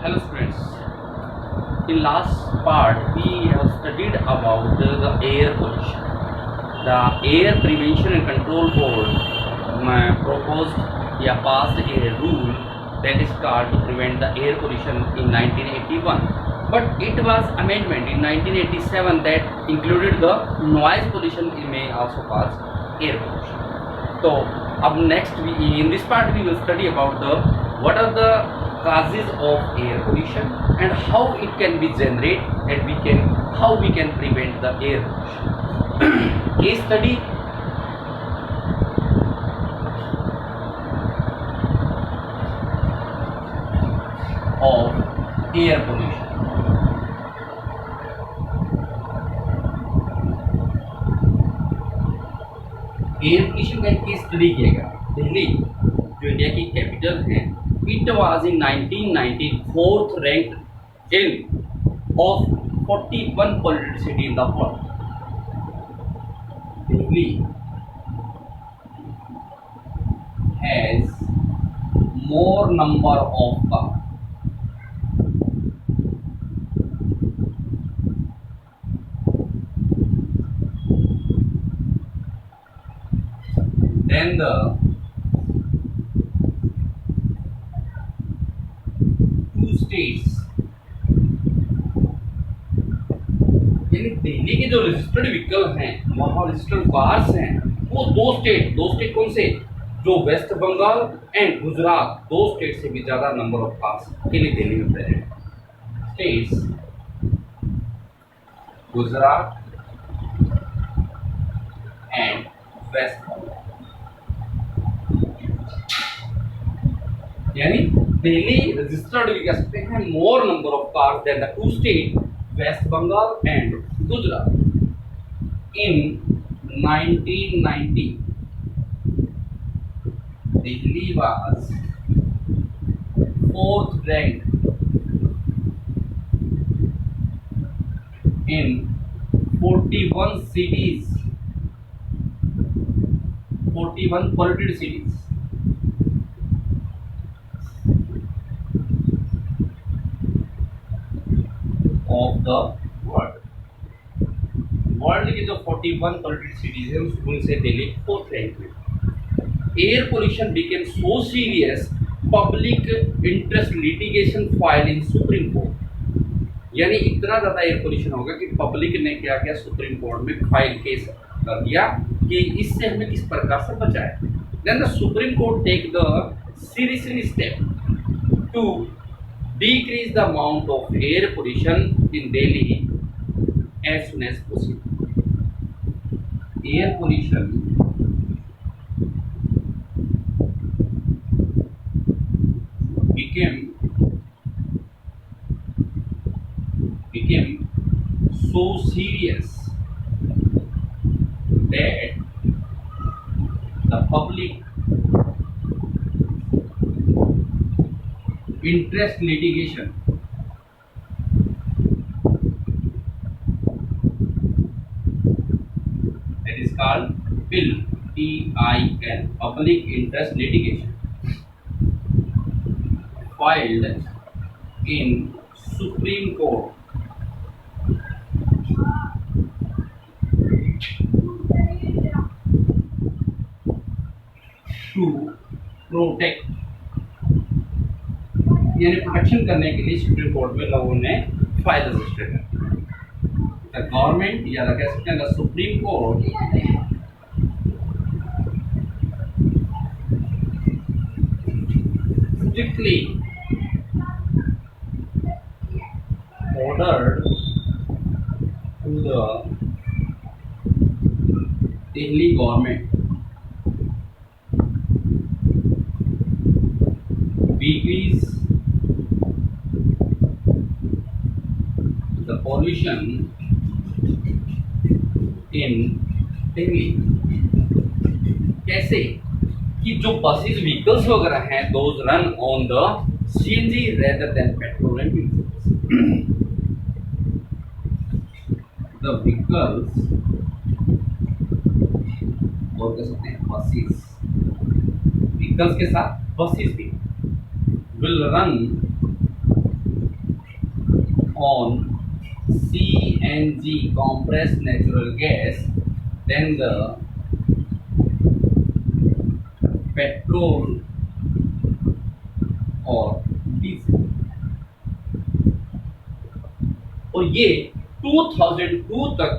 Hello students. In last part we have studied about the air pollution. The Air Prevention and Control Board proposed passed a rule that is called to prevent the air pollution in 1981. But it was amendment in 1987 that included the noise pollution may also cause air pollution. So up next in this part we will study about the what are the causes of air pollution and how it can be generated and how we can prevent the air pollution. Case study of air pollution. Air pollution का एक case study किया गया। दिल्ली जो India की capital है, it was in 1994 fourth ranked in of 41 polluted city in the world. Delhi has more number of car than the two states। यानी दिल्ली के जो रजिस्टर्ड व्हीकल हैं, वहां रजिस्टर्ड कार्स हैं, वो दो स्टेट कौन से, जो वेस्ट बंगाल एंड गुजरात, दो स्टेट से भी ज्यादा नंबर ऑफ कार्स के लिए दिल्ली में present. States Gujarat and West Bengal, यानी दिल्ली रजिस्टर्ड भी कह सकते हैं more number of cars than the two state West Bengal and Gujarat. In 1990 Delhi was fourth rank in 41 cities, 41 polluted cities। Of the world की जो 41 पोल्यूटेड सिटीज है उसमें से दिल्ली फोर्थ रैंक में। Air pollution became so serious public interest litigation file in Supreme Court. यानी इतना ज्यादा air pollution होगा कि पब्लिक ने क्या किया, सुप्रीम कोर्ट में फाइल केस कर दिया कि इससे हमें किस प्रकार से बचाए। Then the Supreme Court take the serious step to decrease the amount of air pollution in Delhi as soon as possible। Air pollution became so serious that the public interest litigation that is called PIL, PIL, public interest litigation, filed in Supreme Court to protect, यानी protection करने के लिए supreme Court में लोगों ने file register किया। The government या कह सकते हैं the Supreme court strictly ordered to the Delhi government decrease the pollution in Delhi। कैसे कि जो बसेस व्हीकल्स वगैरह हैं, those run on the CNG rather than petrol and diesel। the vehicles और कह सकते हैं बसेस, व्हीकल्स के साथ बसेस भी will run on CNG compressed natural gas than the petrol और डीजल। और ये 2002 तक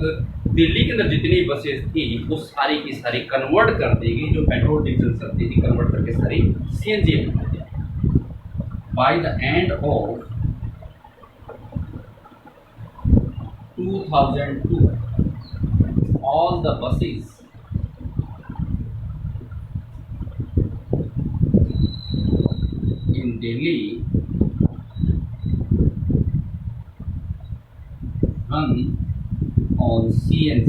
दिल्ली के अंदर जितनी बसेस थी वो सारी की सारी कन्वर्ट कर देगी, जो पेट्रोल डीजल चलती थी कन्वर्ट करके सारी सीएनजी में कर देगी। By the end of 2002 all the buses in Delhi run on CNG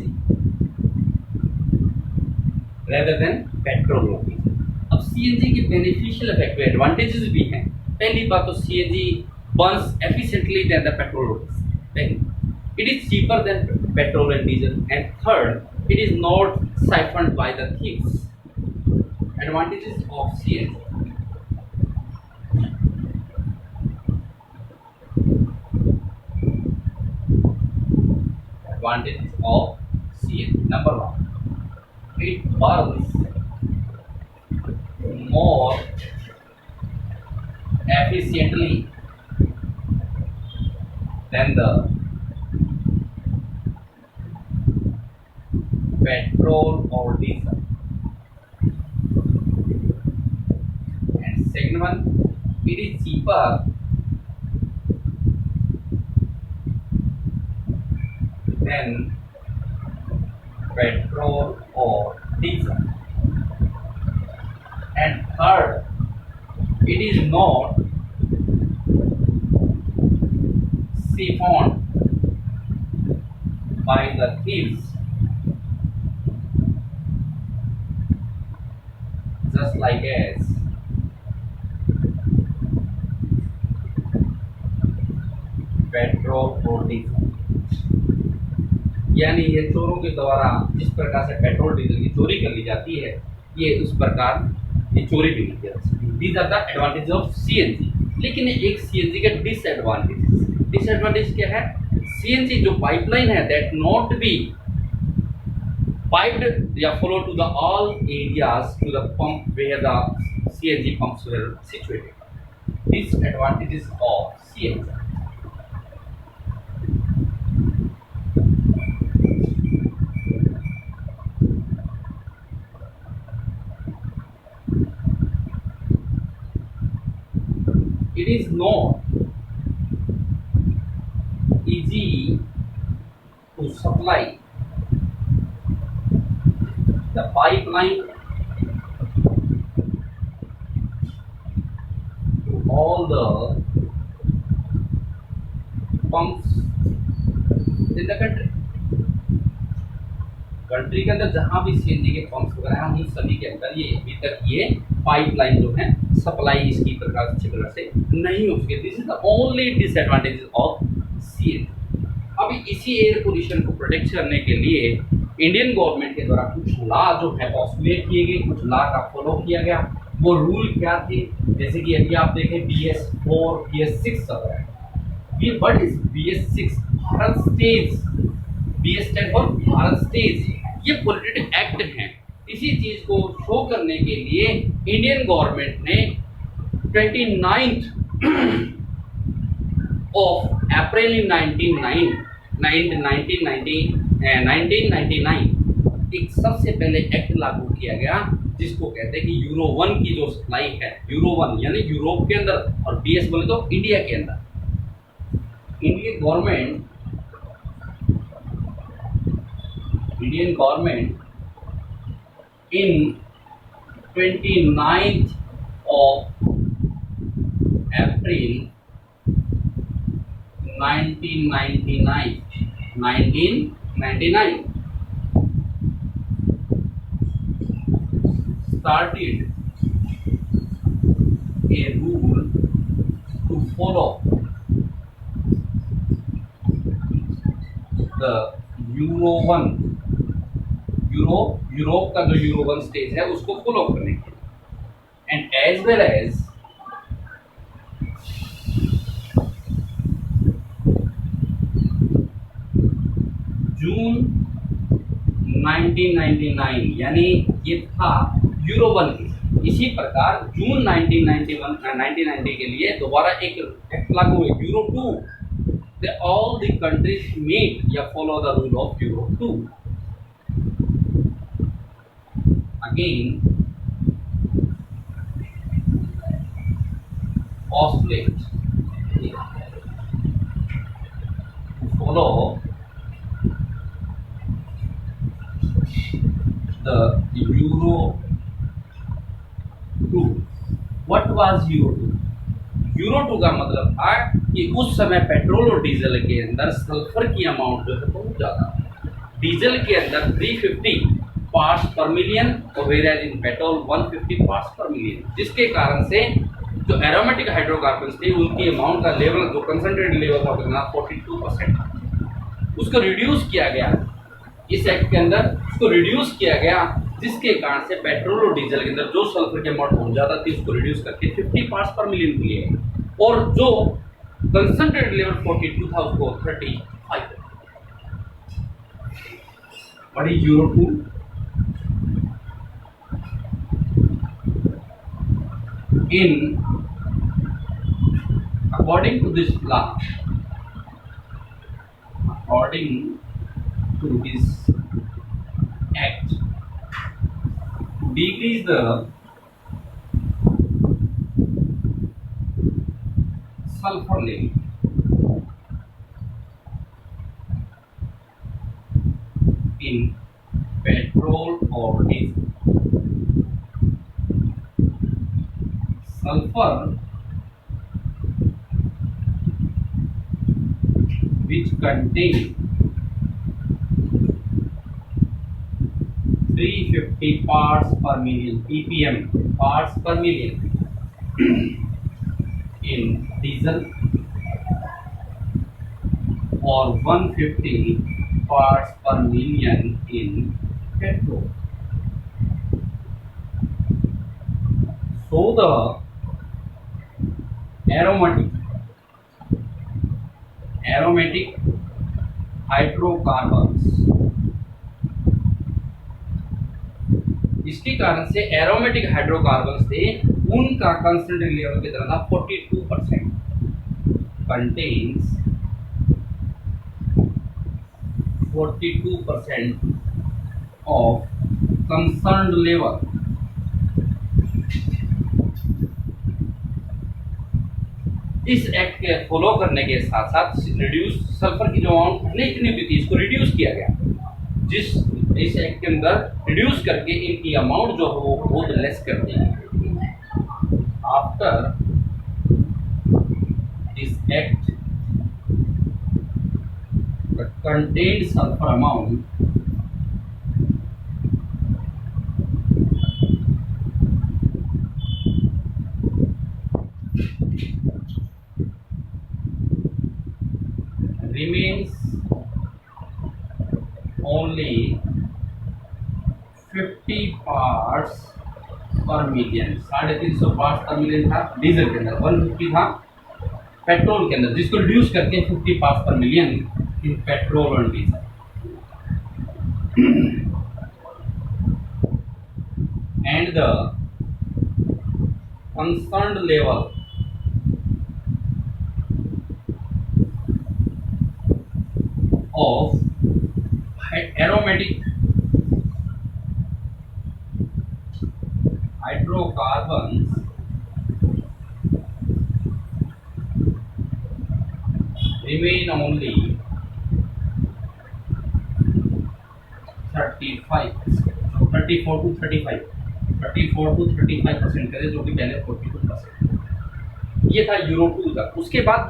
rather than petrol और डीजल। अब सीएनजी के बेनिफिशियल इफेक्ट एडवांटेजेस भी हैं। पहली बात तो CNG burns efficiently than the petrol. It is cheaper than petrol and diesel, and third, it is not siphoned by the thieves. Advantages of CNG. Advantages of CNG. Number one, it burns more efficiently than the petrol or diesel. And second one, it is cheaper than petrol or diesel. And third, it is not siphoned by the thieves, just like as petrol और diesel. यानी ये चोरों के द्वारा जिस प्रकार से petrol diesel की चोरी कर ली जाती है, ये उस प्रकार ये चोरी भी नहीं की जा सकती। These are the advantage of CNG. लेकिन एक सीएनजी का डिसएडवांटेज क्या है? सीएनजी जो पाइपलाइन है दैट नॉट बी piped या follow to the all areas to the pump where the CNG pumps were situated. Disadvantages of CNG. It is not easy to supply the pipeline to all the pumps in the country। Country के अंदर जहां भी CNG के pumps वगैरह हैं उन सभी के अंदर ये अभी तक ये पाइपलाइन जो है सप्लाई इसकी प्रकार अच्छी तरह से नहीं हो सके। This is the only disadvantage of CNG. अभी इसी एयर पोल्यूशन को प्रोटेक्ट करने के लिए इंडियन गवर्नमेंट के द्वारा कुछ लॉ जो है पॉस्टुलेट किए गए, कुछ लॉ का फॉलो किया गया। वो रूल क्या थे? जैसे कि अभी आप देखें BS4 BS6 सब है। What is BS6? Bharat stage. BS stand for Bharat stage. ये पॉलिटिकल एक्ट है। इसी चीज को शो करने के लिए इंडियन गवर्नमेंट ने 29 ऑफ अप्रैल 1999 एक सबसे पहले एक्ट लागू किया गया जिसको कहते हैं कि यूरो 1 की जो सप्लाई है, यूरो 1 यानी यूरोप के अंदर, और BS बोले तो इंडिया के अंदर। Indian government in 29th of April 1999 started a rule to follow the Euro 1 Europe का जो यूरो 1 स्टेज है उसको फॉलो करने के लिए, एंड एज वेल एज 1999, यानी ये था यूरो 1 की। इसी प्रकार जून 1990 के लिए दोबारा एक एक्ट लागू हुई, Euro 2। All the countries meet या follow the rule of Euro 2। Again oscillate to follow the Euro 2। What was Euro 2? Euro 2 का मतलब था कि उस समय पेट्रोल और डीजल के अंदर सल्फर की अमाउंट जो है बहुत ज़्यादा, डीजल के अंदर 350 पार्ट्स पर मिलियन और where in petrol 150 parts per million, जिसके कारण से जो एरोमेटिक हाइड्रोकार्बन्स थे उनकी अमाउंट का लेवल, जो कंसंट्रेटेड लेवल था कितना 42%, उसको रिड्यूस किया गया। इस एक्ट के अंदर उसको रिड्यूस किया गया, जिसके कारण से पेट्रोल और डीजल के अंदर जो सल्फर की अमाउंट बहुत ज़्यादा थी उसको रिड्यूस करके 50 पार्ट्स पर मिलियन के लिए, और जो कंसंट्रेटेड लेवल 42 था उसको 35। बड़ी euro 2 in according to this law, according to this act, to decrease the sulfur level in petrol or diesel, sulfur which contain 350 parts per million ppm, parts per million in diesel or 150 parts per million in petrol. So the aromatic hydrocarbons, इसके कारण से aromatic hydrocarbons थे, उनका concentrate level कितना था 42%, contains 42% of concerned level. इस act के follow करने के साथ साथ रिड्यूस सल्फर की जो अमाउंट इतनी भी थी इसको रिड्यूस किया गया, जिस इस एक्ट के अंदर रिड्यूस करके इनकी अमाउंट जो है वो बहुत लेस कर दी। After this act the contained sulphur amount remains only 50 parts per million, 350 parts per million था डीजल के अंदर, 150 था पेट्रोल के अंदर, जिसको रिड्यूस करके 50 parts per million in petrol और diesel. And the concerned level of aromatic hydrocarbons remain only 35%, 34 to 35% करे, जो कि पहले 42%। ये था यूरो 2 का। उसके बाद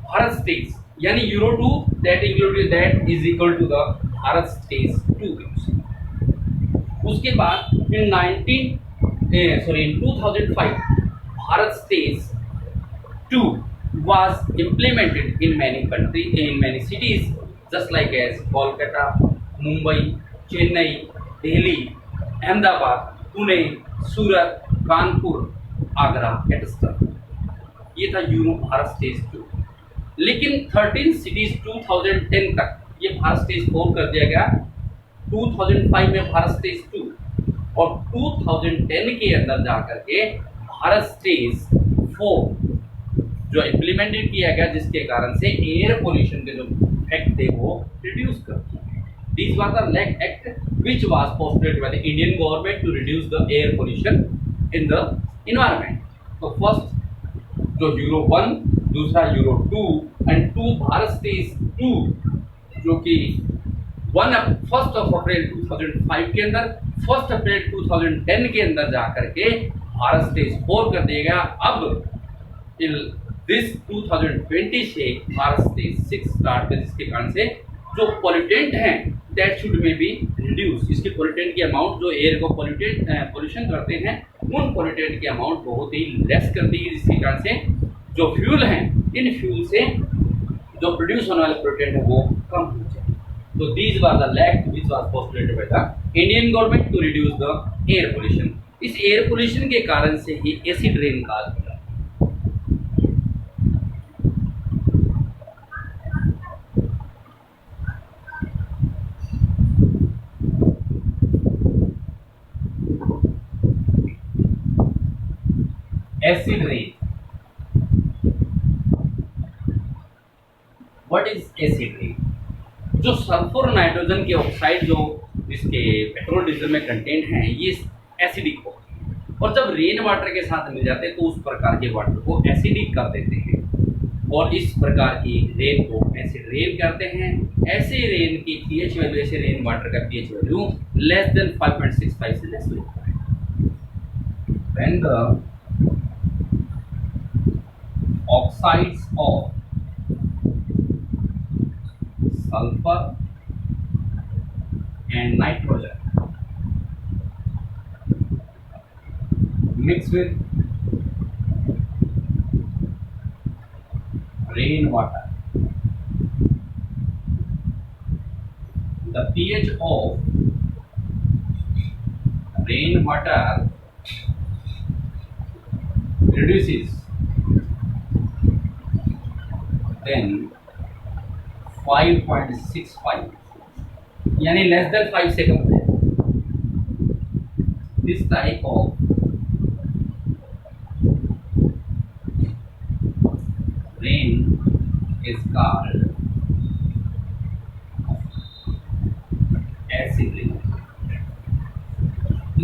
भारत स्टेज, यानी Euro 2 that is equal to the Bharat stage 2। उसके बाद in 2005 Bharat stage 2 was implemented in many countries, in many cities, just like as Kolkata, Mumbai, Chennai, Delhi, Ahmedabad, Pune, Surat, Kanpur, Agra etcetera. ये था यूरो भारत स्टेज 2। लेकिन 13 सिटीज 2010 तक ये भारत स्टेज 4 कर दिया गया, 2005 में भारत स्टेज 2 और 2010 के अंदर जाकर के भारत स्टेज 4 जो इम्प्लीमेंटेड किया गया, जिसके कारण से एयर पोल्यूशन के जो इफेक्ट थे वो रिड्यूस कर दिए। This was the leg act which was postponed by the Indian government to reduce the air pollution in the environment. तो फर्स्ट जो यूरो 1, दूसरा यूरो 2 एंड 2 भारत स्टेज 2 जो कि 1 अप्रैल 2005 के अंदर 1 अप्रैल 2010 के अंदर जाकर के भारत स्टेज 4 कर दिया गया। अब दिस 2020 से भारत स्टेज 6 स्टार्ट कर, जिसके कारण से जो पॉल्यूटेंट हैं दैट शुड में बी रिड्यूस। इसके पॉल्यूटेंट की अमाउंट जो एयर को पोल्यूशन करते हैं उन पॉल्यूटेंट की अमाउंट बहुत ही लेस कर दी, जिसके कारण से जो फ्यूल हैं इन फ्यूल से जो प्रोड्यूस होने वाले पॉल्यूटेंट है वो कम हो जाए। तो these were the act which was postponed by the Indian government to reduce the air pollution. इस एयर पोल्यूशन के कारण से ही एसिड रेन काज हुआ। Acid rain, what is acid rain? जो सल्फर नाइट्रोजन के ऑक्साइड जो इसके पेट्रोल डीजल में कंटेंट हैं ये एसिडिक होते हैं, और जब रेन वाटर के साथ मिल जाते हैं तो उस प्रकार के वाटर को एसिडिक कर देते हैं, और इस प्रकार की रेन को एसिड रेन करते हैं। ऐसे रेन की पीएच वैल्यू, ऐसे रेन वाटर का पीएच वैल्यू लेस देन 5.65 से लेस होता है। When the oxides of sulfur and nitrogen mix with rainwater, the pH of rainwater reduces then 5.65 यानी लेस देन 5 से कम है। This type of rain is called acid rain.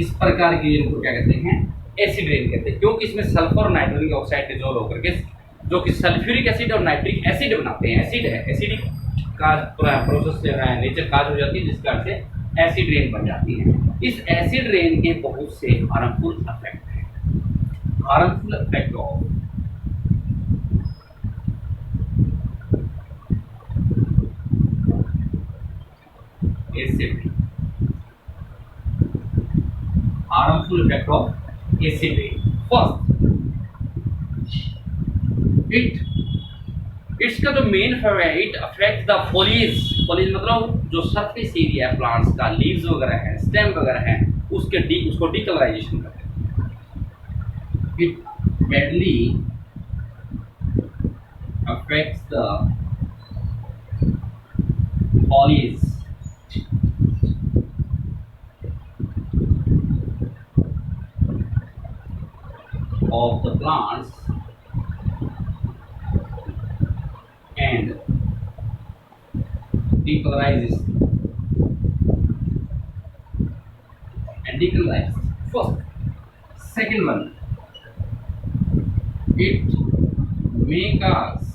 इस प्रकार की rain को क्या कहते हैं? एसिड रेन कहते हैं, क्योंकि इसमें सल्फर और नाइट्रोजन के ऑक्साइड के जोड़ होकर के जो कि सल्फ्यूरिक एसिड और नाइट्रिक एसिड बनाते हैं। एसिड है, एसिडिक का प्रोसेस से नेचर काज हो जाती है, जिस कारण से एसिड रेन बन जाती है। इस एसिड रेन के बहुत से हार्मफुल इफेक्ट हैं। Harmful effect of acid rain, harmful effect of acid rain. First, इसका जो मेन है it affect the foliage. Foliage मतलब जो सरफेस एरिया है प्लांट्स का, लीव्स वगैरह है, स्टेम वगैरह है, उसको डीकलराइजेशन करते हैं। It badly affects the foliage of the plants and decolorize. First, second one, it may cause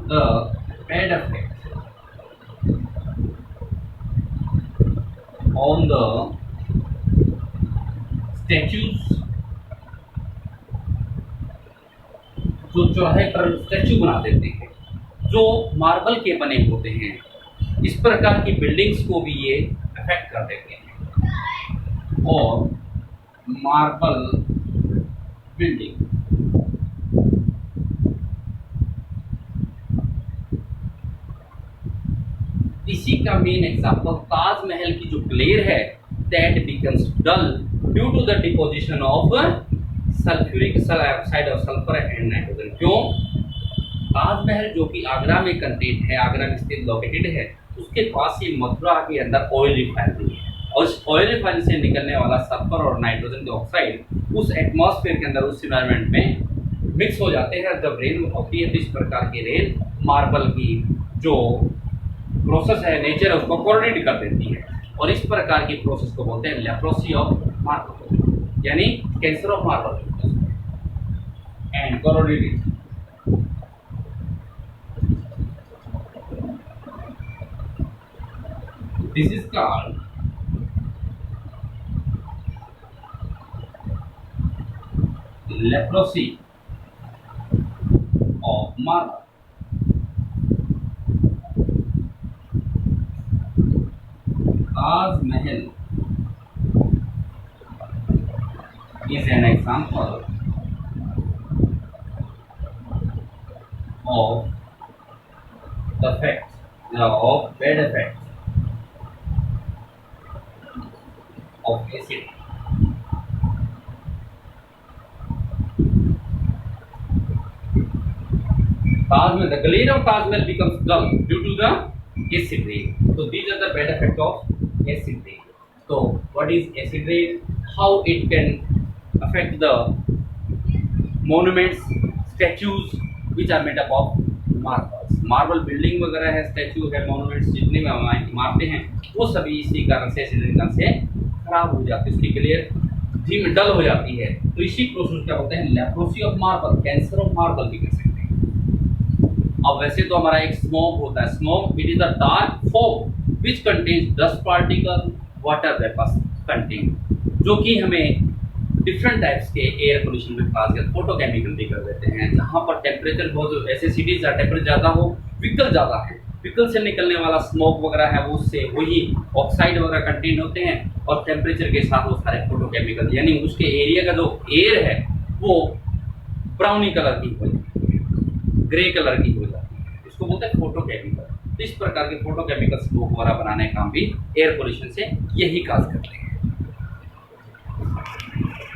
the bad effect on the statues. जो चौराहे पर स्टैचू बना देते हैं, जो मार्बल के बने होते हैं, इस प्रकार की बिल्डिंग्स को भी ये अफेक्ट कर देते हैं। और मार्बल बिल्डिंग, इसी का मेन एग्जाम्पल ताजमहल की जो ग्लेयर है that becomes dull due to the deposition of sulfuric oxide of sulfur and nitrogen। क्यों? ताजमहल जो कि आगरा में कंटेंट है, आगरा में स्थित लोकेटेड है, उसके पास ही मथुरा के अंदर ऑयल रिफाइनरी है और इस ऑयल रिफाइनरी से निकलने वाला सल्फर और नाइट्रोजन डाइऑक्साइड उस एटमॉस्फेयर के अंदर, उस इन्वायरमेंट में मिक्स हो जाते हैं। जब रेन होती है तो इस प्रकार की रेन मार्बल की जो प्रोसेस है, नेचर है, उसको कोरोनेट कर देती है और इस प्रकार की प्रोसेस को बोलते हैं लेप्रोसी ऑफ मार्बल, यानी cancer of marble and coronet. This is called leprosy of marble. Taj Mahal is an example of the effect of bad effect of acid. Taj, the glare of Taj Mahal becomes dull due to the acid rain. So these are the bad effect of acid rain. So what is acid rain? How it can affect the monuments, statues which are made up of marbles. Marble building वगैरह है, statue है, monuments जितने भी इमारतें हैं वो सभी इसी कारण से एसिड रेन से खराब हो जाती है, उसकी ग्लेयर धीमे डल हो जाती है। तो इसी प्रोसेस क्या होता है leprosy of marble, cancer of marble भी कह सकते हैं। अब वैसे तो हमारा एक स्मोक होता है, smoke it is a dark fog which contains dust particle, water vapours contain, जो कि हमें डिफरेंट टाइप्स के एयर पोल्यूशन में खासकर फोटोकेमिकल भी कर देते हैं। जहाँ पर टेम्परेचर बहुत, ऐसे सिटीज जहाँ टेम्परेचर ज़्यादा हो, व्हीकल ज़्यादा है, व्हीकल से निकलने वाला स्मोक वगैरह है वो उससे वही ऑक्साइड वगैरह कंटेन होते हैं और टेम्परेचर के साथ वो सारे फोटोकेमिकल, यानी उसके एरिया का जो एयर है वो ब्राउनी कलर की हो जाती है, ग्रे कलर की हो जाती है, इसको बोलते हैं फोटोकेमिकल। तो इस प्रकार के फोटोकेमिकल स्मोक वगैरह बनाने का काम भी एयर पोल्यूशन से यही काज करते हैं।